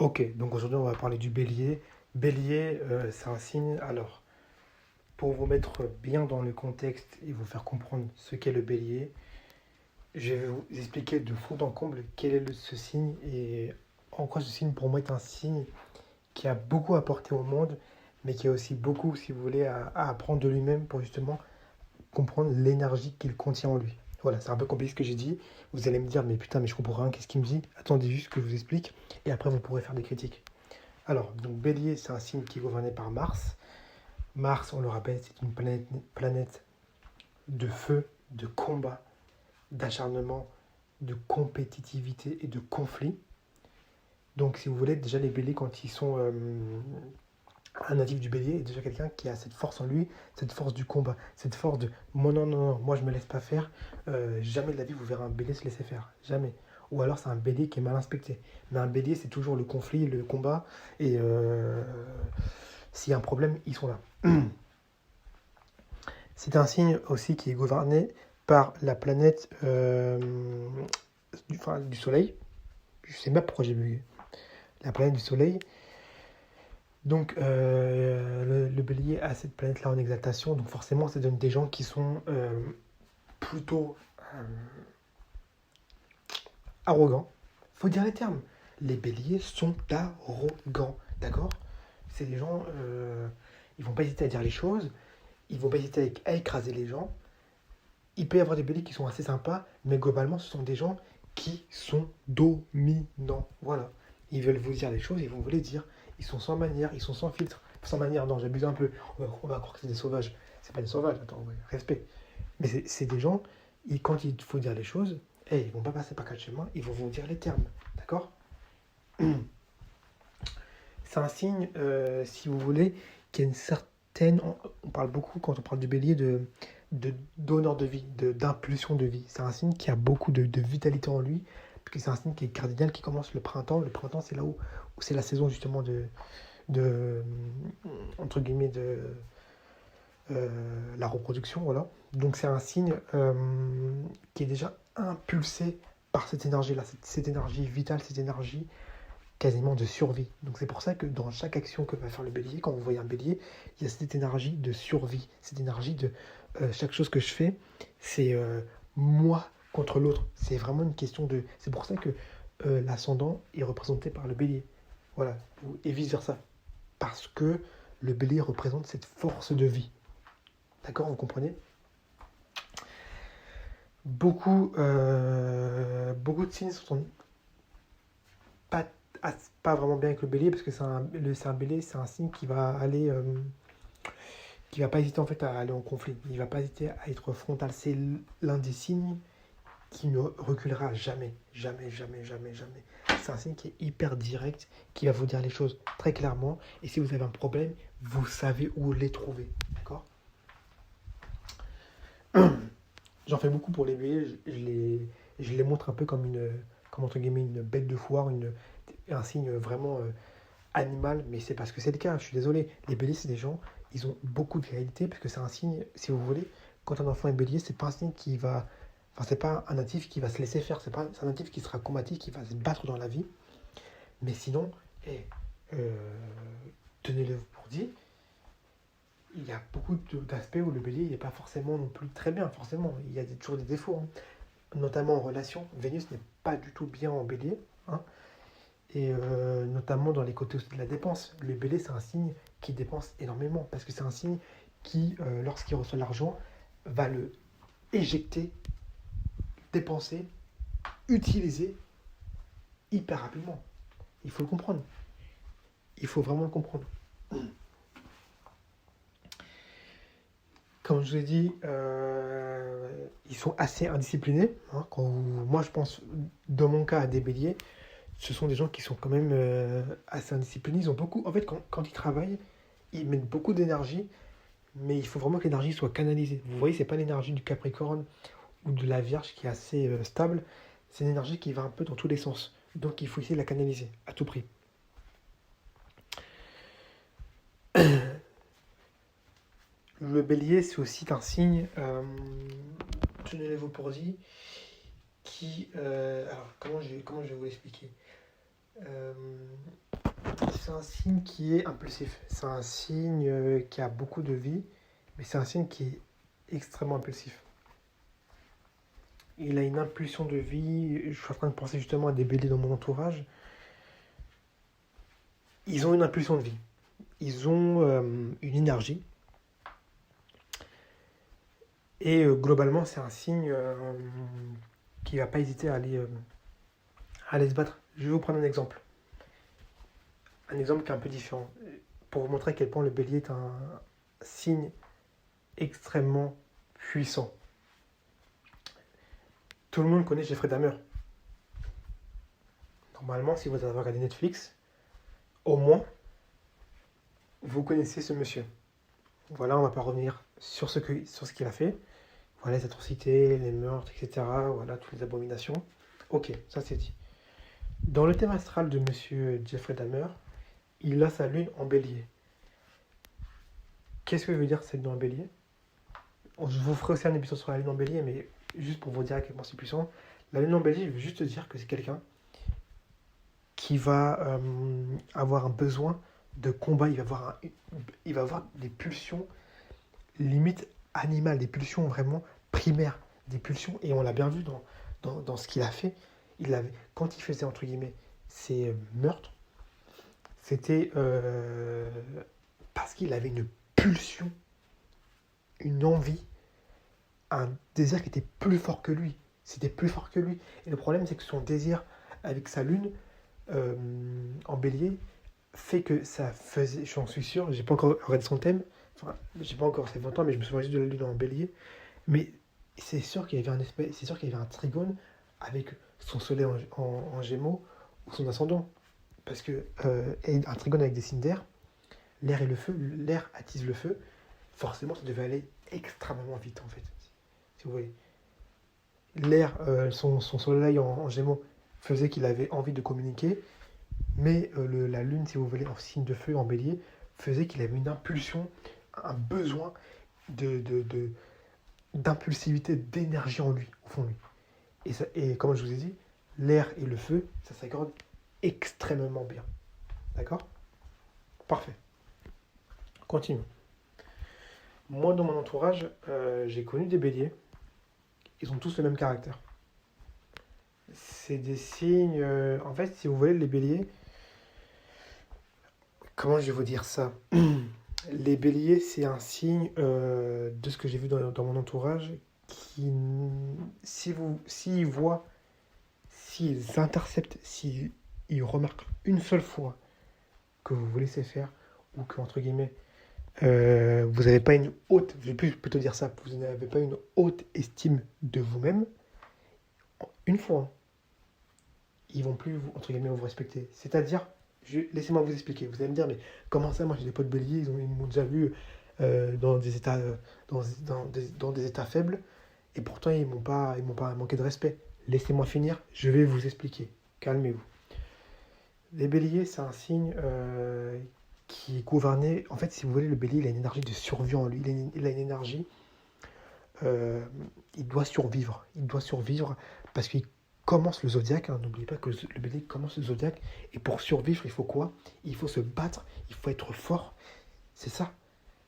Ok, donc aujourd'hui on va parler du bélier. Bélier, c'est un signe. Alors, pour vous mettre bien dans le contexte et vous faire comprendre ce qu'est le bélier, je vais vous expliquer de fond en comble quel est ce signe et en quoi ce signe pour moi est un signe qui a beaucoup apporté au monde, mais qui a aussi beaucoup, si vous voulez, à apprendre de lui-même pour justement comprendre l'énergie qu'il contient en lui. Voilà, c'est un peu compliqué ce que j'ai dit. Vous allez me dire, mais putain, mais je comprends rien, qu'est-ce qu'il me dit? Attendez juste que je vous explique et après vous pourrez faire des critiques. Alors, donc Bélier, c'est un signe qui est gouverné par Mars. Mars, on le rappelle, c'est une planète de feu, de combat, d'acharnement, de compétitivité et de conflit. Donc, si vous voulez, déjà les béliers, quand ils sont un natif du bélier, est déjà quelqu'un qui a cette force en lui, cette force du combat, cette force de moi, non, non, non, moi je me laisse pas faire. Jamais de la vie vous verrez un bélier se laisser faire. Jamais. Ou alors c'est un bélier qui est mal inspecté. Mais un bélier, c'est toujours le conflit, le combat. Et s'il y a un problème, ils sont là. C'est un signe aussi qui est gouverné par la planète du Soleil. Je sais pas pourquoi j'ai bugué. La planète du Soleil. Donc le bélier a cette planète-là en exaltation. Donc forcément, ça donne des gens qui sont plutôt arrogants. Faut dire les termes. Les béliers sont arrogants. D'accord? C'est des gens, ils vont pas hésiter à dire les choses. Ils vont pas hésiter à écraser les gens. Il peut y avoir des béliers qui sont assez sympas, mais globalement, ce sont des gens qui sont dominants. Voilà. Ils veulent vous dire les choses, ils vont vous les dire. Ils sont sans manière, ils sont sans filtre. Sans manière, non, j'abuse un peu. On va croire que c'est des sauvages. C'est pas des sauvages, attends, ouais, respect. Mais c'est des gens, quand il faut dire les choses, ils vont pas passer par quatre chemins, ils vont vous dire les termes. D'accord? C'est un signe, si vous voulez, qui a une certaine. On parle beaucoup, quand on parle du bélier, d'honneur de vie, d'impulsion de vie. C'est un signe qui a beaucoup de vitalité en lui, parce que c'est un signe qui est cardinal, qui commence le printemps. Le printemps, c'est là où c'est la saison justement de entre guillemets, de la reproduction. Voilà. Donc c'est un signe qui est déjà impulsé par cette énergie-là, cette énergie vitale, cette énergie quasiment de survie. Donc c'est pour ça que dans chaque action que va faire le bélier, quand vous voyez un bélier, il y a cette énergie de survie, cette énergie de chaque chose que je fais, c'est moi contre l'autre. C'est vraiment une question de... C'est pour ça que l'ascendant est représenté par le bélier. Voilà, et vice-versa. Parce que le bélier représente cette force de vie. D'accord, vous comprenez? Beaucoup de signes sont pas, pas vraiment bien avec le bélier, parce que c'est un bélier, c'est un signe qui va aller... qui va pas hésiter en fait à aller en conflit. Il va pas hésiter à être frontal. C'est l'un des signes qui ne reculera jamais. Jamais, jamais, jamais, jamais. C'est un signe qui est hyper direct, qui va vous dire les choses très clairement. Et si vous avez un problème, vous savez où les trouver. D'accord? J'en fais beaucoup pour les béliers. Je les montre un peu comme entre guillemets, une bête de foire, un signe vraiment animal. Mais c'est parce que c'est le cas. Je suis désolé. Les béliers, c'est des gens, ils ont beaucoup de réalité, parce que c'est un signe, si vous voulez, quand un enfant est bélier, c'est pas un signe qui va... Enfin, c'est pas un natif qui va se laisser faire, c'est un natif qui sera combatif, qui va se battre dans la vie. Mais sinon, eh, euh, tenez-le pour dit, il y a beaucoup d'aspects où le bélier n'est pas forcément non plus très bien, forcément. Il y a toujours des défauts, hein. Notamment en relation. Vénus n'est pas du tout bien en bélier, hein. Et notamment dans les côtés aussi de la dépense. Le bélier, c'est un signe qui dépense énormément, parce que c'est un signe qui, lorsqu'il reçoit l'argent, va le éjecter, dépenser, utiliser hyper rapidement. Il faut le comprendre. Il faut vraiment le comprendre. Comme je vous ai dit, ils sont assez indisciplinés, hein. Moi, je pense, dans mon cas, à des béliers, ce sont des gens qui sont quand même assez indisciplinés. Ils ont beaucoup... En fait, quand ils travaillent, ils mettent beaucoup d'énergie, mais il faut vraiment que l'énergie soit canalisée. Vous voyez, c'est pas l'énergie du Capricorne ou de la Vierge qui est assez stable. C'est une énergie qui va un peu dans tous les sens. Donc, il faut essayer de la canaliser à tout prix. Le bélier, c'est aussi un signe, tenez-vous pour dit, qui... alors, comment je vais vous l'expliquer? c'est un signe qui est impulsif. C'est un signe qui a beaucoup de vie, mais c'est un signe qui est extrêmement impulsif. Il a une impulsion de vie. Je suis en train de penser justement à des béliers dans mon entourage. Ils ont une impulsion de vie. Ils ont une énergie. Et globalement, c'est un signe qui ne va pas hésiter à aller se battre. Je vais vous prendre un exemple. Un exemple qui est un peu différent. Pour vous montrer à quel point le bélier est un signe extrêmement puissant. Tout le monde connaît Jeffrey Dahmer. Normalement, si vous avez regardé Netflix, au moins, vous connaissez ce monsieur. Voilà, on ne va pas revenir sur ce qu'il a fait. Voilà les atrocités, les meurtres, etc. Voilà, toutes les abominations. Ok, ça c'est dit. Dans le thème astral de monsieur Jeffrey Dahmer, il a sa lune en bélier. Qu'est-ce que veut dire cette lune en bélier? Je vous ferai aussi un épisode sur la lune en bélier, mais juste pour vous dire à quel point c'est puissant. La lune en bélier, je veux juste dire que c'est quelqu'un qui va avoir un besoin de combat. Il va avoir des pulsions limite animales, des pulsions vraiment primaires, des pulsions, et on l'a bien vu dans ce qu'il a fait. Quand il faisait, entre guillemets, ses meurtres, c'était parce qu'il avait une pulsion, une envie, un désir qui était plus fort que lui. C'était plus fort que lui. Et le problème, c'est que son désir avec sa lune en bélier fait que ça faisait, j'en suis sûr, j'ai pas encore regardé son thème, enfin, j'ai pas encore ses 20 ans, mais je me souviens juste de la lune en bélier. Mais c'est sûr qu'il y avait un trigone avec son soleil en gémeaux ou son ascendant. Parce que un trigone avec des signes d'air, l'air et le feu, l'air attise le feu, forcément ça devait aller extrêmement vite en fait. Si vous voyez. L'air, son soleil en gémeaux faisait qu'il avait envie de communiquer, mais la lune, si vous voulez, en signe de feu, en bélier, faisait qu'il avait une impulsion, un besoin d'impulsivité, d'énergie en lui, au fond de lui. Et comme je vous ai dit, l'air et le feu, ça s'accorde extrêmement bien. D'accord? Parfait. Continuons. Moi, dans mon entourage, j'ai connu des béliers. Ils ont tous le même caractère. C'est des signes... en fait, si vous voulez, les béliers... Comment je vais vous dire ça? Les béliers, c'est un signe de ce que j'ai vu dans mon entourage qui, s'ils voient, s'ils interceptent, s'ils remarquent une seule fois que vous vous laissez faire ou que, entre guillemets, vous n'avez pas une haute, je vais plutôt dire ça, vous n'avez pas une haute estime de vous-même, une fois, ils vont plus, entre guillemets, vous respecter. C'est-à-dire, laissez-moi vous expliquer. Vous allez me dire, mais comment ça, moi j'ai des potes béliers, ils m'ont déjà vu dans des états, dans des états faibles, et pourtant ils m'ont pas manqué de respect. Laissez-moi finir, je vais vous expliquer. Calmez-vous. Les béliers, c'est un signe qui est gouverné. En fait, si vous voulez, le bélier, il a une énergie de survie en lui. Il a une énergie. Il doit survivre. Il doit survivre parce qu'il commence le zodiaque. Hein, n'oubliez pas que le bélier commence le zodiaque. Et pour survivre, il faut quoi? Il faut se battre. Il faut être fort. C'est ça.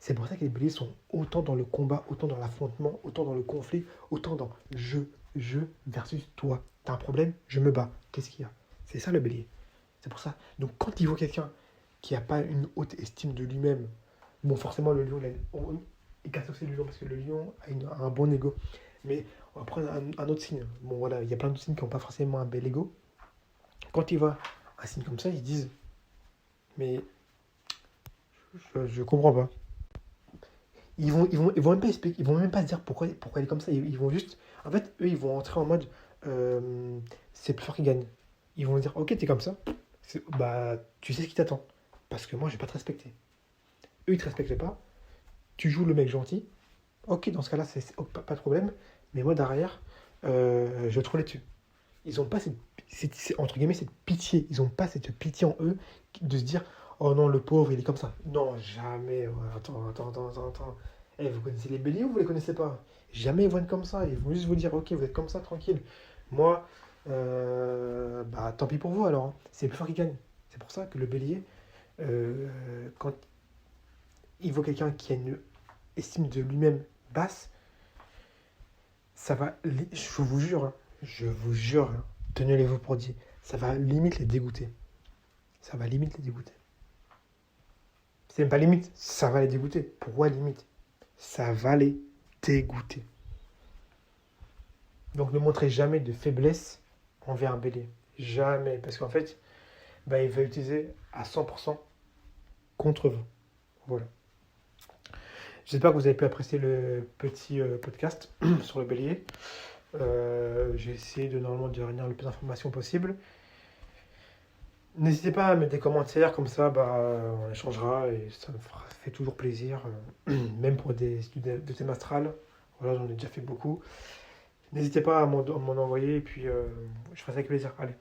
C'est pour ça que les béliers sont autant dans le combat, autant dans l'affrontement, autant dans le conflit, autant dans je versus toi. T'as un problème? Je me bats. Qu'est-ce qu'il y a? C'est ça le bélier. C'est pour ça. Donc quand il voit quelqu'un qui n'a pas une haute estime de lui-même, bon forcément le lion, il casse aussi le lion parce que le lion a un bon ego. Mais on va prendre un autre signe. Bon voilà, il y a plein d'autres signes qui n'ont pas forcément un bel ego. Quand il voit un signe comme ça, ils se disent, mais je comprends pas. Ils vont même pas expliquer, ils vont même pas se dire pourquoi il est comme ça. Ils vont juste, en fait, eux ils vont entrer en mode, c'est plus fort qui gagne. Ils vont dire, ok t'es comme ça. Bah, tu sais ce qui t'attend. Parce que moi, je vais pas te respecter. Eux, ils te respectent pas. Tu joues le mec gentil. Ok, dans ce cas-là, c'est pas de problème. Mais moi, derrière, je vais te rouler dessus. Ils ont pas entre guillemets, cette pitié. Ils ont pas cette pitié en eux de se dire, oh non, le pauvre, il est comme ça. Non, jamais. Ouais, attends. Eh, vous connaissez les béliers ou vous les connaissez pas? Jamais ils vont être comme ça. Ils vont juste vous dire, ok, vous êtes comme ça, tranquille. Moi, bah tant pis pour vous alors. Hein. C'est le plus fort qui gagne. C'est pour ça que le bélier, Quand il voit quelqu'un qui a une estime de lui-même basse, ça va, je vous jure, hein, tenez-les-vous pour dire, ça va limite les dégoûter. Ça va limite les dégoûter. C'est même pas limite, ça va les dégoûter. Pourquoi limite? Ça va les dégoûter. Donc ne montrez jamais de faiblesse envers un bélier. Jamais. Parce qu'en fait, il va utiliser à 100% contre vous. Voilà. J'espère que vous avez pu apprécier le petit podcast sur le bélier. J'ai essayé normalement de réunir le plus d'informations possible. N'hésitez pas à mettre des commentaires, comme ça on échangera et ça me fait toujours plaisir, même pour des études de thème astral. Voilà, j'en ai déjà fait beaucoup. N'hésitez pas à m'en envoyer et puis je ferai ça avec plaisir. Allez.